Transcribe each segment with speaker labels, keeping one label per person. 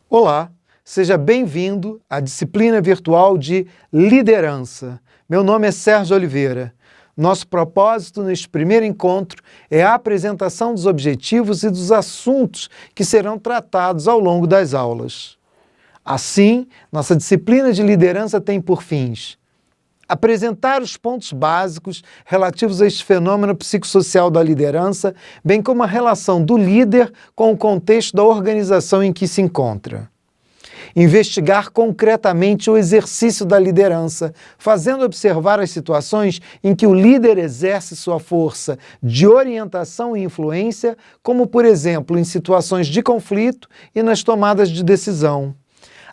Speaker 1: Olá, seja bem-vindo à disciplina virtual de liderança. Meu nome é Sérgio Oliveira. Nosso propósito neste primeiro encontro é a apresentação dos objetivos e dos assuntos que serão tratados ao longo das aulas. Assim, nossa disciplina de liderança tem por fins apresentar os pontos básicos relativos a este fenômeno psicossocial da liderança, bem como a relação do líder com o contexto da organização em que se encontra. Investigar concretamente o exercício da liderança, fazendo observar as situações em que o líder exerce sua força de orientação e influência, como, por exemplo, em situações de conflito e nas tomadas de decisão.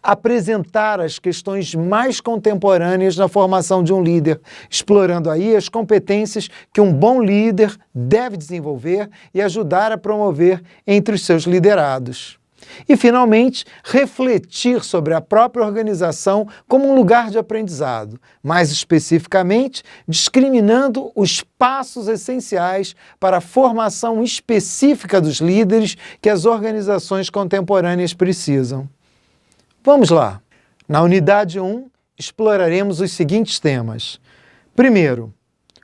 Speaker 1: Apresentar as questões mais contemporâneas na formação de um líder, explorando aí as competências que um bom líder deve desenvolver e ajudar a promover entre os seus liderados. E, finalmente, refletir sobre a própria organização como um lugar de aprendizado, mais especificamente, discriminando os passos essenciais para a formação específica dos líderes que as organizações contemporâneas precisam. Vamos lá! Na unidade 1, exploraremos os seguintes temas. Primeiro,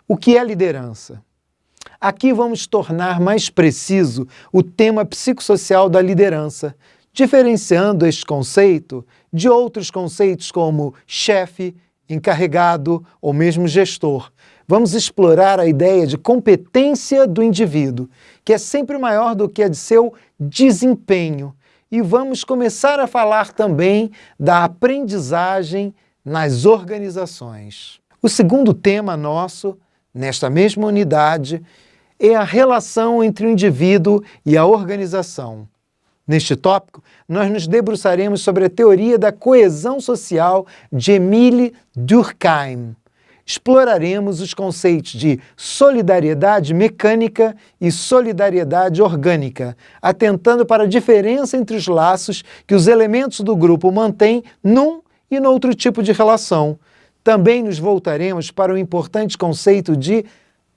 Speaker 1: o que é liderança? Aqui vamos tornar mais preciso o tema psicossocial da liderança, diferenciando este conceito de outros conceitos como chefe, encarregado ou mesmo gestor. Vamos explorar a ideia de competência do indivíduo, que é sempre maior do que a de seu desempenho. E vamos começar a falar também da aprendizagem nas organizações. O segundo tema nosso, nesta mesma unidade, é a relação entre o indivíduo e a organização. Neste tópico, nós nos debruçaremos sobre a teoria da coesão social de Émile Durkheim. Exploraremos os conceitos de solidariedade mecânica e solidariedade orgânica, atentando para a diferença entre os laços que os elementos do grupo mantêm num e no outro tipo de relação. Também nos voltaremos para o importante conceito de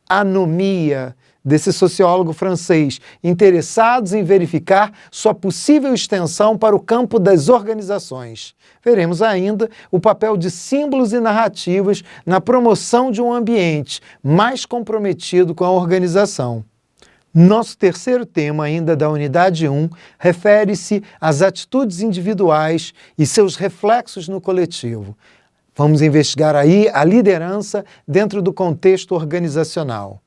Speaker 1: anomia, desse sociólogo francês, interessados em verificar sua possível extensão para o campo das organizações. Veremos ainda o papel de símbolos e narrativas na promoção de um ambiente mais comprometido com a organização. Nosso terceiro tema, ainda da unidade 1, refere-se às atitudes individuais e seus reflexos no coletivo. Vamos investigar aí a liderança dentro do contexto organizacional.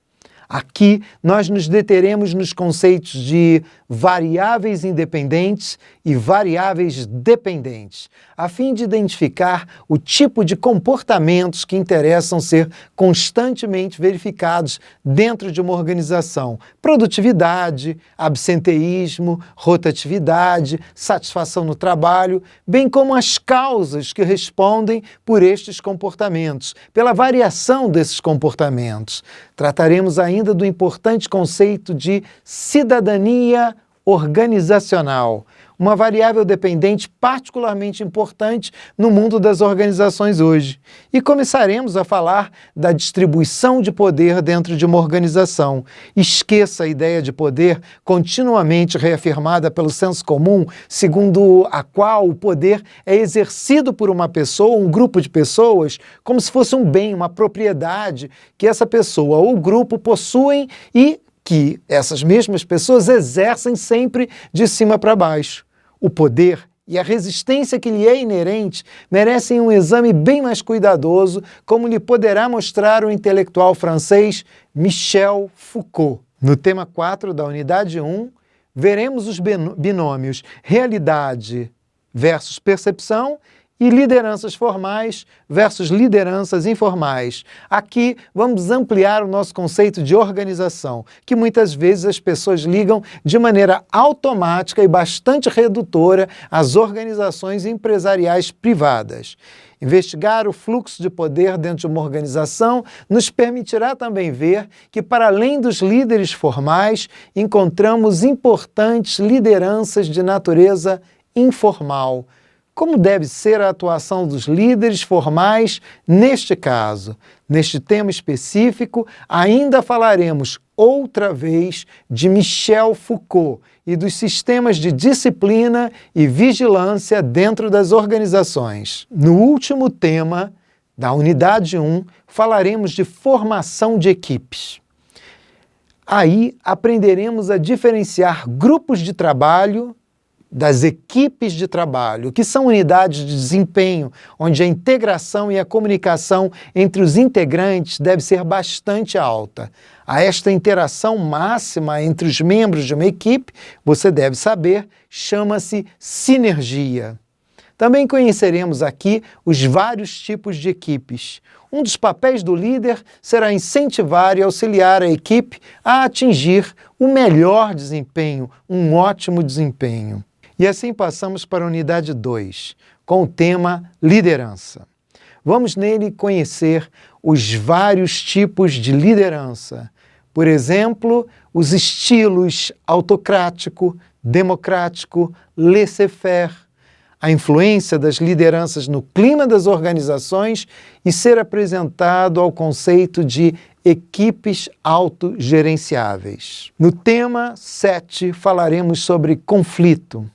Speaker 1: Aqui, nós nos deteremos nos conceitos de variáveis independentes e variáveis dependentes, a fim de identificar o tipo de comportamentos que interessam ser constantemente verificados dentro de uma organização: produtividade, absenteísmo, rotatividade, satisfação no trabalho, bem como as causas que respondem por estes comportamentos, pela variação desses comportamentos. Trataremos ainda do importante conceito de cidadania organizacional, uma variável dependente particularmente importante no mundo das organizações hoje. E começaremos a falar da distribuição de poder dentro de uma organização. Esqueça a ideia de poder continuamente reafirmada pelo senso comum, segundo a qual o poder é exercido por uma pessoa, um grupo de pessoas, como se fosse um bem, uma propriedade que essa pessoa ou grupo possuem e que essas mesmas pessoas exercem sempre de cima para baixo. O poder e a resistência que lhe é inerente merecem um exame bem mais cuidadoso, como lhe poderá mostrar o intelectual francês Michel Foucault. No tema 4 da unidade 1, veremos os binômios realidade versus percepção e lideranças formais versus lideranças informais. Aqui vamos ampliar o nosso conceito de organização, que muitas vezes as pessoas ligam de maneira automática e bastante redutora às organizações empresariais privadas. Investigar o fluxo de poder dentro de uma organização nos permitirá também ver que, para além dos líderes formais, encontramos importantes lideranças de natureza informal. Como deve ser a atuação dos líderes formais neste caso? Neste tema específico, ainda falaremos outra vez de Michel Foucault e dos sistemas de disciplina e vigilância dentro das organizações. No último tema, da unidade 1, falaremos de formação de equipes. Aí aprenderemos a diferenciar grupos de trabalho das equipes de trabalho, que são unidades de desempenho, onde a integração e a comunicação entre os integrantes deve ser bastante alta. A esta interação máxima entre os membros de uma equipe, você deve saber, chama-se sinergia. Também conheceremos aqui os vários tipos de equipes. Um dos papéis do líder será incentivar e auxiliar a equipe a atingir o melhor desempenho, um ótimo desempenho. E assim passamos para a unidade 2, com o tema liderança. Vamos nele conhecer os vários tipos de liderança. Por exemplo, os estilos autocrático, democrático, laissez-faire, a influência das lideranças no clima das organizações e ser apresentado ao conceito de equipes autogerenciáveis. No tema 7, falaremos sobre conflito.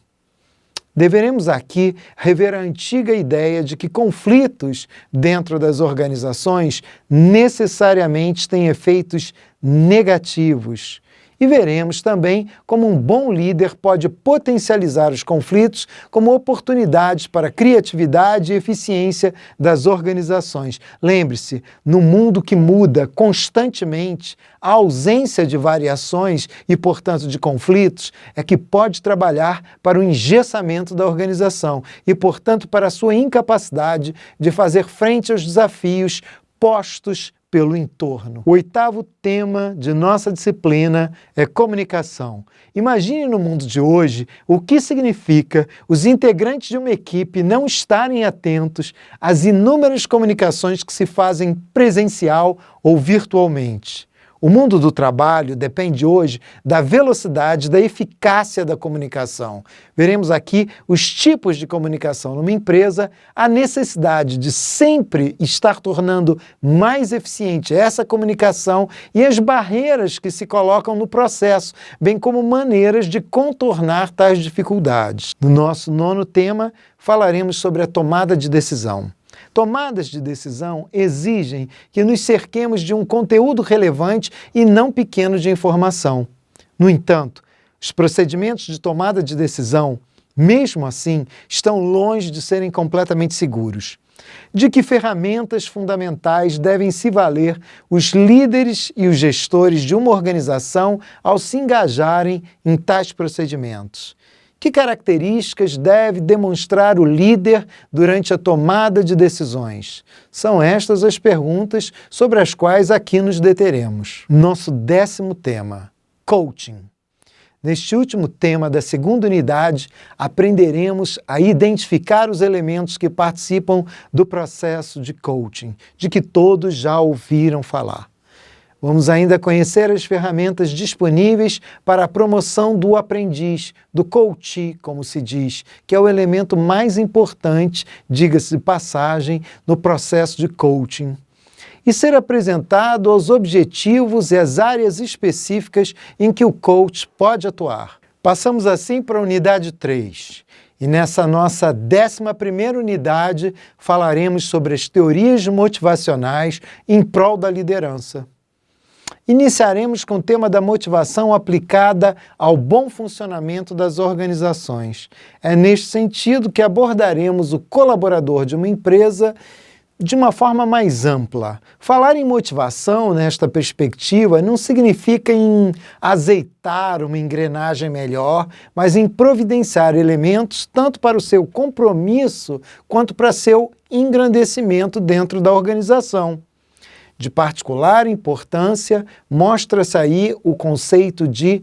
Speaker 1: Deveremos aqui rever a antiga ideia de que conflitos dentro das organizações necessariamente têm efeitos negativos. E veremos também como um bom líder pode potencializar os conflitos como oportunidades para criatividade e eficiência das organizações. Lembre-se, no mundo que muda constantemente, a ausência de variações e, portanto, de conflitos é que pode trabalhar para o engessamento da organização e, portanto, para a sua incapacidade de fazer frente aos desafios postos pelo entorno. O 8º tema de nossa disciplina é comunicação. Imagine no mundo de hoje o que significa os integrantes de uma equipe não estarem atentos às inúmeras comunicações que se fazem presencial ou virtualmente. O mundo do trabalho depende hoje da velocidade, da eficácia da comunicação. Veremos aqui os tipos de comunicação numa empresa, a necessidade de sempre estar tornando mais eficiente essa comunicação e as barreiras que se colocam no processo, bem como maneiras de contornar tais dificuldades. No nosso 9º tema, falaremos sobre a tomada de decisão. Tomadas de decisão exigem que nos cerquemos de um conteúdo relevante e não pequeno de informação. No entanto, os procedimentos de tomada de decisão, mesmo assim, estão longe de serem completamente seguros. De que ferramentas fundamentais devem se valer os líderes e os gestores de uma organização ao se engajarem em tais procedimentos? Que características deve demonstrar o líder durante a tomada de decisões? São estas as perguntas sobre as quais aqui nos deteremos. Nosso 10º tema, coaching. Neste último tema da 2ª unidade, aprenderemos a identificar os elementos que participam do processo de coaching, de que todos já ouviram falar. Vamos ainda conhecer as ferramentas disponíveis para a promoção do aprendiz, do coachee, como se diz, que é o elemento mais importante, diga-se de passagem, no processo de coaching. E ser apresentado aos objetivos e às áreas específicas em que o coach pode atuar. Passamos assim para a unidade 3. E nessa nossa 11ª unidade falaremos sobre as teorias motivacionais em prol da liderança. Iniciaremos com o tema da motivação aplicada ao bom funcionamento das organizações. É neste sentido que abordaremos o colaborador de uma empresa de uma forma mais ampla. Falar em motivação nesta perspectiva não significa em azeitar uma engrenagem melhor, mas em providenciar elementos tanto para o seu compromisso quanto para seu engrandecimento dentro da organização. De particular importância, mostra-se aí o conceito de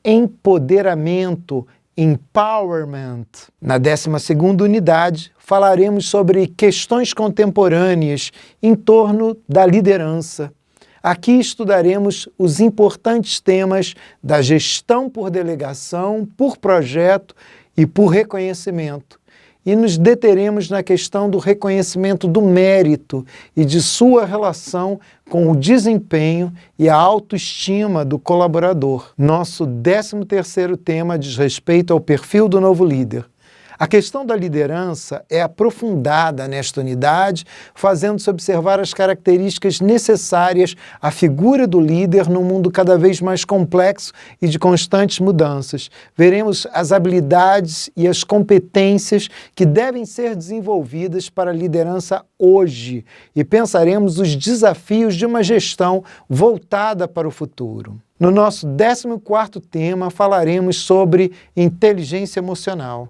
Speaker 1: empoderamento, empowerment. Na 12ª unidade, falaremos sobre questões contemporâneas em torno da liderança. Aqui estudaremos os importantes temas da gestão por delegação, por projeto e por reconhecimento. e nos deteremos na questão do reconhecimento do mérito e de sua relação com o desempenho e a autoestima do colaborador. Nosso 13º tema diz respeito ao perfil do novo líder. A questão da liderança é aprofundada nesta unidade, fazendo-se observar as características necessárias à figura do líder num mundo cada vez mais complexo e de constantes mudanças. Veremos as habilidades e as competências que devem ser desenvolvidas para a liderança hoje e pensaremos os desafios de uma gestão voltada para o futuro. No nosso 14º tema, falaremos sobre inteligência emocional.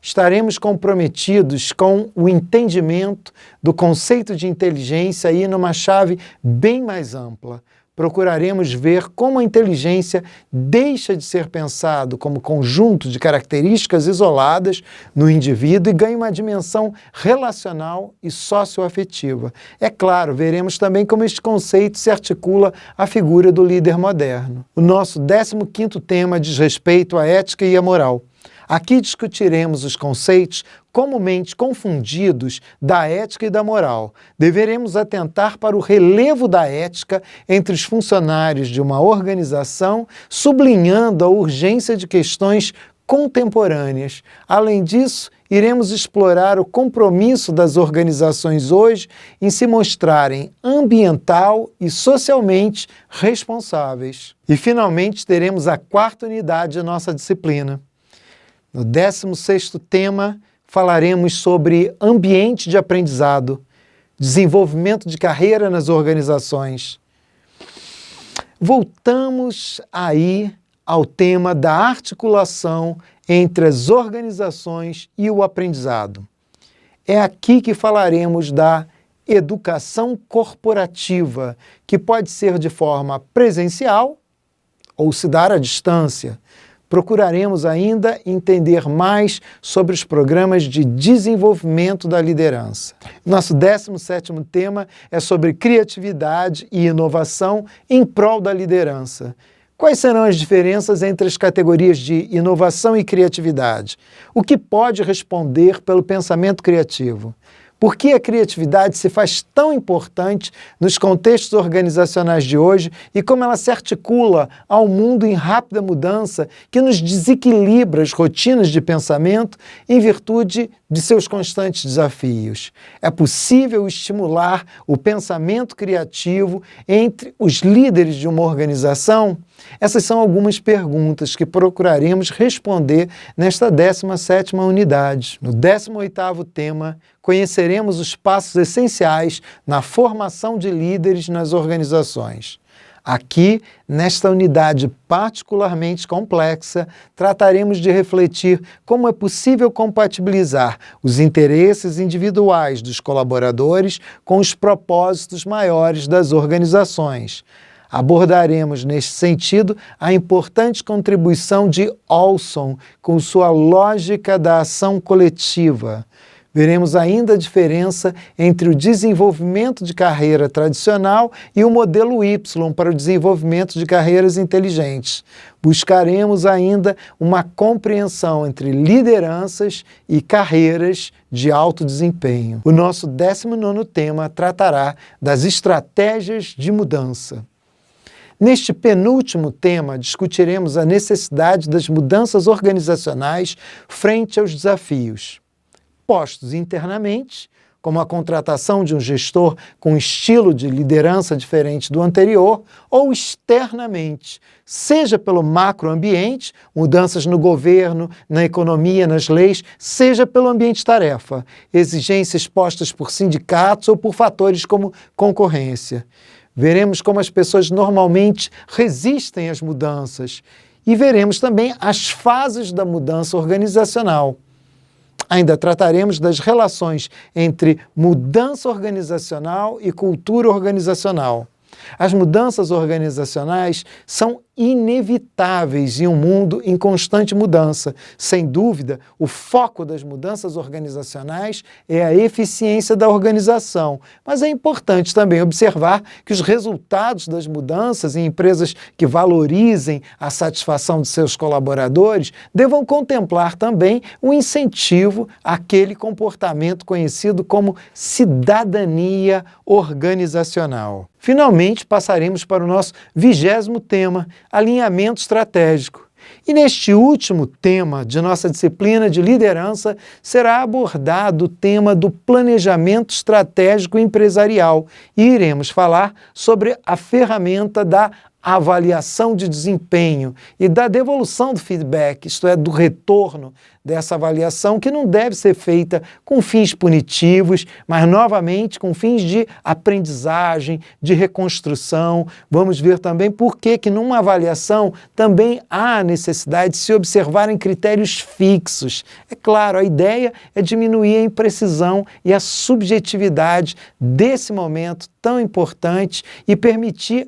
Speaker 1: Estaremos comprometidos com o entendimento do conceito de inteligência aí numa chave bem mais ampla. Procuraremos ver como a inteligência deixa de ser pensado como conjunto de características isoladas no indivíduo e ganha uma dimensão relacional e socioafetiva. É claro, veremos também como este conceito se articula à figura do líder moderno. O nosso 15º tema diz respeito à ética e à moral. Aqui discutiremos os conceitos comumente confundidos da ética e da moral. Deveremos atentar para o relevo da ética entre os funcionários de uma organização, sublinhando a urgência de questões contemporâneas. Além disso, iremos explorar o compromisso das organizações hoje em se mostrarem ambiental e socialmente responsáveis. E, finalmente, teremos a 4ª unidade da nossa disciplina. No 16º tema, falaremos sobre ambiente de aprendizado, desenvolvimento de carreira nas organizações. Voltamos aí ao tema da articulação entre as organizações e o aprendizado. É aqui que falaremos da educação corporativa, que pode ser de forma presencial ou se dar à distância. Procuraremos ainda entender mais sobre os programas de desenvolvimento da liderança. Nosso 17º tema é sobre criatividade e inovação em prol da liderança. Quais serão as diferenças entre as categorias de inovação e criatividade? O que pode responder pelo pensamento criativo? Por que a criatividade se faz tão importante nos contextos organizacionais de hoje e como ela se articula ao mundo em rápida mudança que nos desequilibra as rotinas de pensamento em virtude de seus constantes desafios? É possível estimular o pensamento criativo entre os líderes de uma organização? Essas são algumas perguntas que procuraremos responder nesta 17ª unidade. No 18º tema, conheceremos os passos essenciais na formação de líderes nas organizações. Aqui, nesta unidade particularmente complexa, trataremos de refletir como é possível compatibilizar os interesses individuais dos colaboradores com os propósitos maiores das organizações. Abordaremos, neste sentido, a importante contribuição de Olson com sua lógica da ação coletiva. Veremos ainda a diferença entre o desenvolvimento de carreira tradicional e o modelo Y para o desenvolvimento de carreiras inteligentes. Buscaremos ainda uma compreensão entre lideranças e carreiras de alto desempenho. O nosso 19º tema tratará das estratégias de mudança. Neste penúltimo tema, discutiremos a necessidade das mudanças organizacionais frente aos desafios postos internamente, como a contratação de um gestor com estilo de liderança diferente do anterior, ou externamente, seja pelo macroambiente, mudanças no governo, na economia, nas leis, seja pelo ambiente-tarefa, exigências postas por sindicatos ou por fatores como concorrência. Veremos como as pessoas normalmente resistem às mudanças e veremos também as fases da mudança organizacional. Ainda trataremos das relações entre mudança organizacional e cultura organizacional. As mudanças organizacionais são inevitáveis em um mundo em constante mudança. Sem dúvida, o foco das mudanças organizacionais é a eficiência da organização, mas é importante também observar que os resultados das mudanças em empresas que valorizem a satisfação de seus colaboradores devam contemplar também o incentivo àquele comportamento conhecido como cidadania organizacional. Finalmente, passaremos para o nosso 20º tema, alinhamento estratégico. E neste último tema de nossa disciplina de liderança, será abordado o tema do planejamento estratégico empresarial e iremos falar sobre a ferramenta da avaliação de desempenho e da devolução do feedback, isto é, do retorno dessa avaliação, que não deve ser feita com fins punitivos, mas novamente com fins de aprendizagem, de reconstrução. Vamos ver também por que numa avaliação também há necessidade de se observarem critérios fixos. É claro, a ideia é diminuir a imprecisão e a subjetividade desse momento tão importante e permitir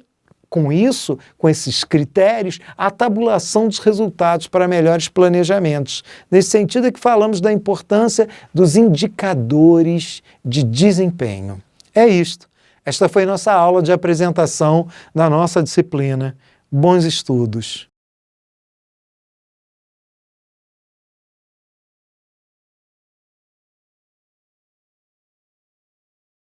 Speaker 1: com isso, com esses critérios, a tabulação dos resultados para melhores planejamentos. Nesse sentido é que falamos da importância dos indicadores de desempenho. É isto. Esta foi nossa aula de apresentação da nossa disciplina. Bons estudos!